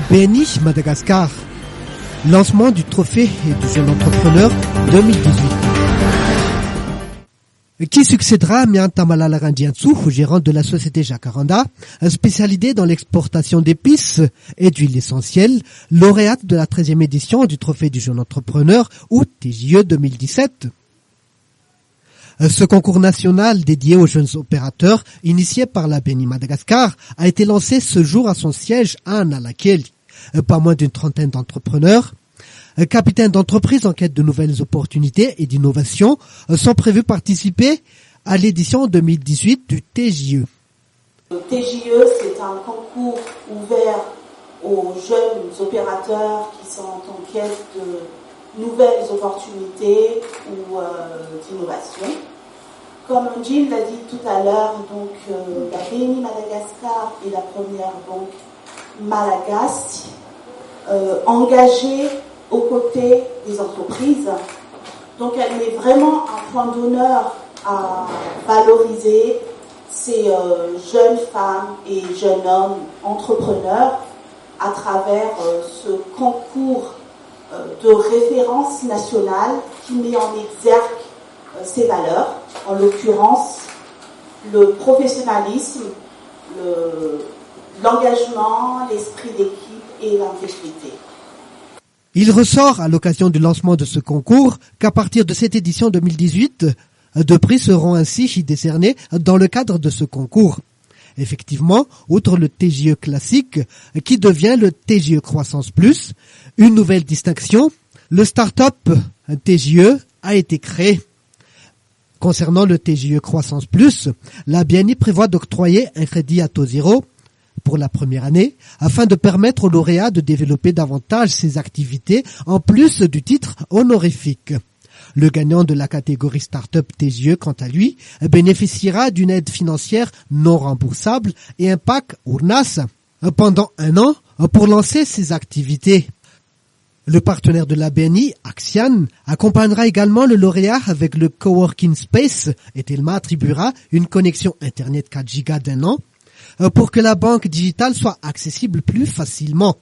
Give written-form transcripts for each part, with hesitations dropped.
BNI Madagascar. Lancement du trophée du jeune entrepreneur 2018. Qui succédera à Mianta Malala Randiantsou, gérante de la société Jacaranda, spécialisée dans l'exportation d'épices et d'huiles essentielles, lauréate de la 13e édition du trophée du jeune entrepreneur ou TJE 2017. Ce concours national dédié aux jeunes opérateurs, initié par la BNI Madagascar, a été lancé ce jour à son siège à Analakeli. Pas moins d'une trentaine d'entrepreneurs, capitaines d'entreprises en quête de nouvelles opportunités et d'innovation, sont prévus participer à l'édition 2018 du TJE. Le TJE, c'est un concours ouvert aux jeunes opérateurs qui sont en quête de nouvelles opportunités ou d'innovation. Comme Jim l'a dit tout à l'heure, donc la BNI Madagascar est la première banque malagasy engagée aux côtés des entreprises. Donc elle met vraiment un point d'honneur à valoriser ces jeunes femmes et jeunes hommes entrepreneurs à travers ce concours de référence nationale qui met en exergue ces valeurs, en l'occurrence le professionnalisme, l'engagement, l'esprit d'équipe et l'intégrité. Il ressort à l'occasion du lancement de ce concours qu'à partir de cette édition 2018, deux prix seront ainsi décernés dans le cadre de ce concours. Effectivement, outre le TJE classique, qui devient le TJE Croissance Plus, une nouvelle distinction, le Startup TJE a été créé. Concernant le TJE Croissance Plus, la BNI prévoit d'octroyer un crédit à taux zéro pour la première année, afin de permettre aux lauréats de développer davantage ses activités en plus du titre honorifique. Le gagnant de la catégorie Startup TJE, quant à lui, bénéficiera d'une aide financière non remboursable et un pack URNAS pendant 1 an pour lancer ses activités. Le partenaire de la BNI, Axian, accompagnera également le lauréat avec le Coworking Space et Telma attribuera une connexion Internet 4 Go d'1 an pour que la banque digitale soit accessible plus facilement.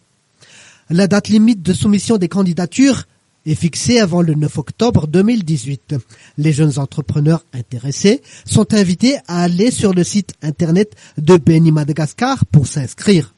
La date limite de soumission des candidatures est fixée avant le 9 octobre 2018. Les jeunes entrepreneurs intéressés sont invités à aller sur le site internet de BNI Madagascar pour s'inscrire.